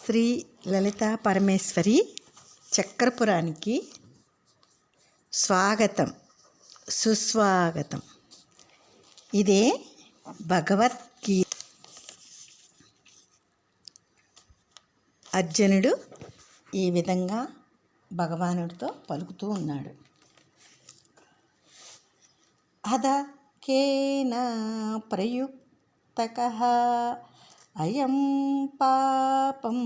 శ్రీ లలితా పరమేశ్వరి చక్రపురానికి స్వాగతం సుస్వాగతం. ఇదే భగవద్గీత. అర్జునుడు ఈ విధంగా భగవానుడితో పలుకుతూ ఉన్నాడు. అద కేన ప్రయుక్తకః అయం పాపం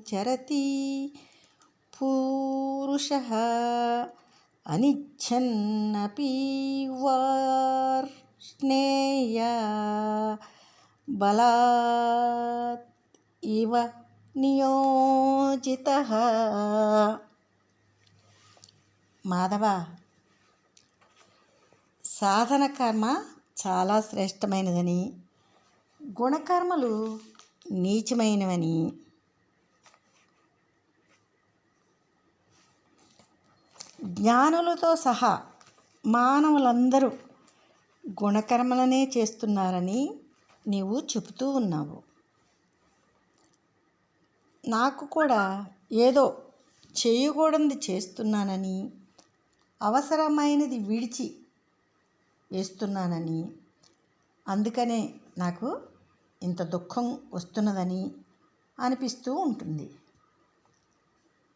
చరతి పురుషః అనిచ్ఛన్నపి వార్ష్ణేయ బలాత్ ఇవ నియోజితః. మాధవ, సాధన కర్మ చాలా శ్రేష్టమైనదని, గుణకర్మలు నీచమైనవని, జ్ఞానులతో సహా మానవులందరూ గుణకర్మలనే చేస్తున్నారని నీవు చెబుతూ ఉన్నావు. నాకు కూడా ఏదో చేయకూడనిది చేస్తున్నానని, అవసరమైనది విడిచి వేస్తున్నానని, అందుకనే నాకు ఇంత దుఃఖం వస్తున్నదని అనిపిస్తూ ఉంటుంది.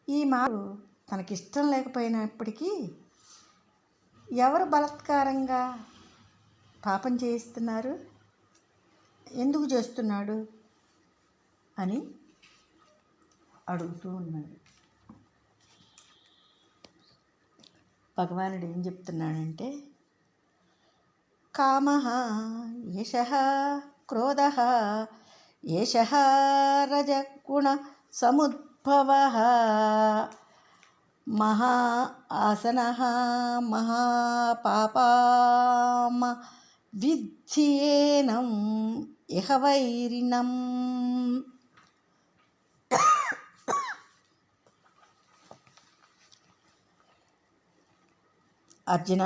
ఈ మాట తనకిష్టం లేకపోయినప్పటికీ ఎవరు బలాత్కారంగా పాపం చేయిస్తున్నారు, ఎందుకు చేస్తున్నాడు అని అడుగుతూ ఉన్నాడు. భగవానుడు ఏం చెప్తున్నాడంటే, కామః ఏషః క్రోధః ఏషః రజగుణ సముద్భవః మహా ఆసనః మహాపాపామ విద్యేనం ఇహ వైరిణం. అర్జున,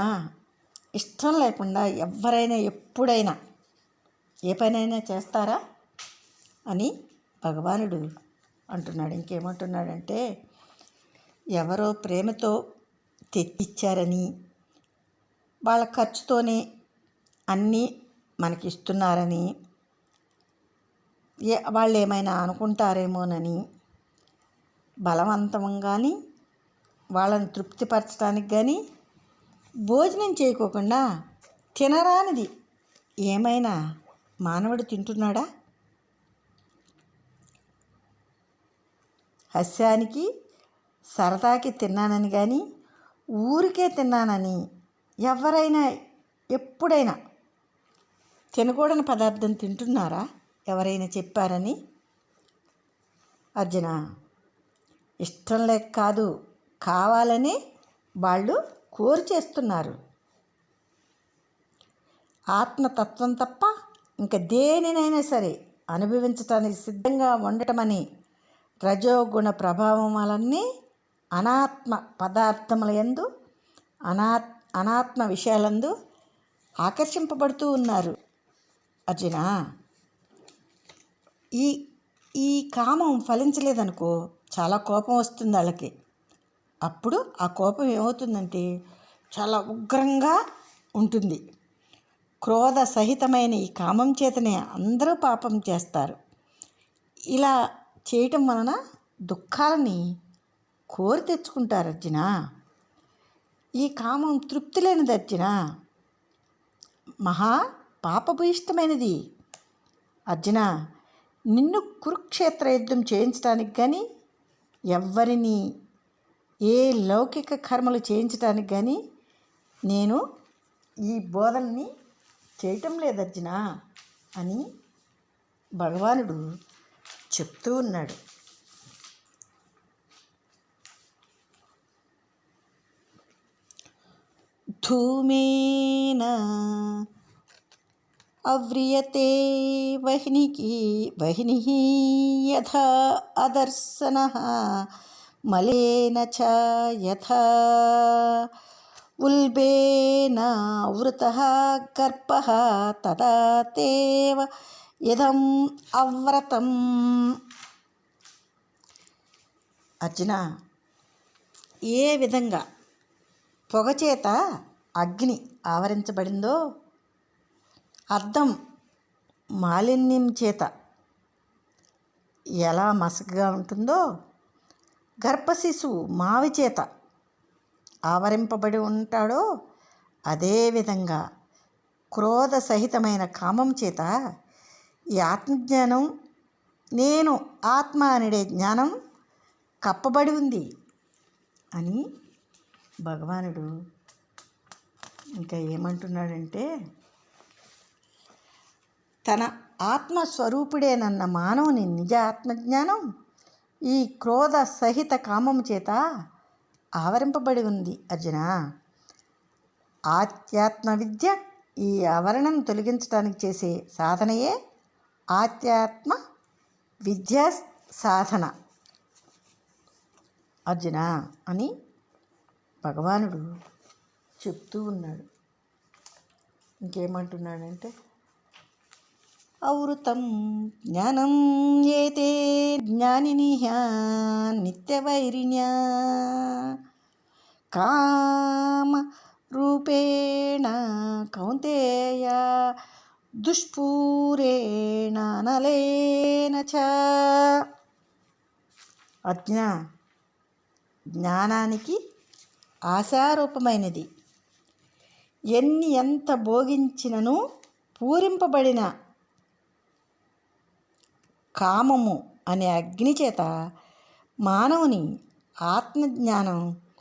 ఇష్టం లేకుండా ఎవరైనా ఎప్పుడైనా ఏ పనైనా చేస్తారా అని భగవానుడు అంటున్నాడు. ఇంకేమంటున్నాడంటే, ఎవరో ప్రేమతో తెచ్చిచ్చారని, వాళ్ళ ఖర్చుతోనే అన్నీ మనకిస్తున్నారని, వాళ్ళు ఏమైనా అనుకుంటారేమోనని బలవంతంగాని వాళ్ళని తృప్తిపరచడానికి కానీ భోజనం చేయకోకుండా తినరానిది ఏమైనా మానవుడు తింటున్నాడా? హాస్యానికి సరదాకి తిన్నానని కానీ, ఊరికే తిన్నానని ఎవరైనా ఎప్పుడైనా తినకూడని పదార్థం తింటున్నారా? ఎవరైనా చెప్పారని? అర్జున, ఇష్టం లేక కాదు, కావాలని వాళ్ళు కోరి చేస్తున్నారు. ఆత్మతత్వం తప్ప ఇంకా దేనినైనా సరే అనుభవించటానికి సిద్ధంగా ఉండటమని రజోగుణ ప్రభావం వలనే అనాత్మ పదార్థముల యందు అనాత్మ విషయాలందు ఆకర్షింపబడుతూ ఉన్నారు. అర్జున, ఈ కామం ఫలించలేదనుకో చాలా కోపం వస్తుంది వాళ్ళకి. అప్పుడు ఆ కోపం ఏమవుతుందంటే చాలా ఉగ్రంగా ఉంటుంది. క్రోధ సహితమైన ఈ కామం చేతనే అందరూ పాపం చేస్తారు. ఇలా చేయటం వలన దుఃఖాలని కోరి తెచ్చుకుంటారు. అర్జున, ఈ కామం తృప్తి లేనిది అర్జున, మహా పాపభూయిష్టమైనది. అర్జున, నిన్ను కురుక్షేత్ర యుద్ధం చేయించడానికి కానీ, ఎవ్వరిని ఏ లౌకిక కర్మలు చేయించడానికి కానీ నేను ఈ బోధనని చేయటం లేదు అర్జున అని భగవానుడు చెప్తూ ఉన్నాడు. ధూమేన అవ్రియతే వహ్నిః యథా అదర్శనః మలేన చ యథా ఉల్బేన వృతః గర్భః తదా తేవ ఇదం అవ్రతం. అర్జున, ఏ విధంగా పొగచేత అగ్ని ఆవరించబడిందో, అద్దం మాలిన్యం చేత ఎలా మసకగా ఉంటుందో, గర్భశిశువు మావి చేత ఆవరింపబడి ఉంటాడో, అదేవిధంగా క్రోధ సహితమైన కామం చేత ఈ ఆత్మజ్ఞానం, నేను ఆత్మ అనే జ్ఞానం కప్పబడి ఉంది అని భగవానుడు ఇంకా ఏమంటున్నాడంటే, తన ఆత్మస్వరూపుడేనన్న మానవుని నిజ ఆత్మజ్ఞానం ఈ క్రోధ సహిత కామము చేత ఆవరింపబడి ఉంది అర్జున. ఆధ్యాత్మ విద్య ఈ ఆవరణను తొలగించడానికి చేసే సాధనయే ఆధ్యాత్మ విద్యా సాధన అర్జున అని భగవానుడు చెప్తూ ఉన్నాడు. ఇంకేమంటున్నాడంటే, ఔవృతం జ్ఞానం ఏతే జ్ఞానినిహ నిత్యవైరిణ్యా కామ రూపేణ కౌంతేయ దుష్పూరేణ నలేన చ. అజ్ఞ జ్ఞానానికి ఆశారూపమైనది. ఎంత భోగించినను పూరింపబడిన కామము అనే అగ్ని చేత మానవుని ఆత్మజ్ఞానం